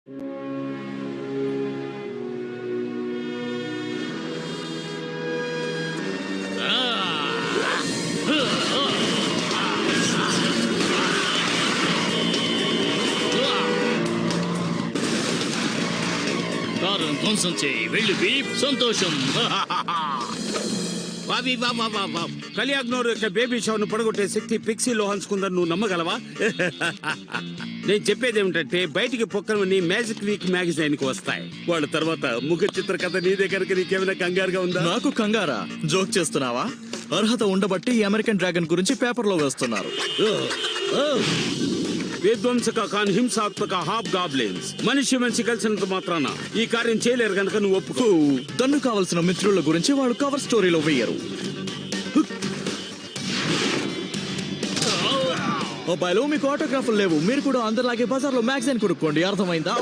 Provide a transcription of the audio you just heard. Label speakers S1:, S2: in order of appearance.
S1: కారం ధ్వంసం చేయి, వెళ్ళి బీప్ సంతోషం.
S2: కలియాగ్నోర్ యొక్క బేబీ షవర్ను పడగొట్టే శక్తి పిక్సీ లోహన్స్కుందని నువ్వు నమ్మగలవా? నేను చెప్పేది ఏమిటంటే బయటికి పొక్కనవన్నీ మ్యాజిక్ వీక్ మ్యాగజైన్ కి వస్తాయి. వాళ్ళ తర్వాత ముఖ చిత్ర కథ నీదే కనుక నీకేమైనా కంగారుగా ఉందా?
S3: నాకు కంగారా? జోక్ చేస్తున్నావా? అర్హత ఉండబట్టి ఈ అమెరికన్ డ్రాగన్ గురించి పేపర్లో వేస్తున్నారు.
S2: విధ్వంసక కాని హింసాత్మక హాబ్ గాబ్లిన్స్ మనిషి కలిసినంత మాత్రాన ఈ కార్యం చేయలేరు కనుక నువ్వు ఒప్పుకో.
S3: దన్ను కావలసిన మిత్రుల గురించి వాళ్ళు కవర్ స్టోరీలో వేయరు. అబ్బాయిలు మీకు ఆటోగ్రాఫ్లు లేవు. మీరు కూడా అందరిలాగే బజార్లో మ్యాగజైన్ కొనుక్కోండి, అర్థమైందా?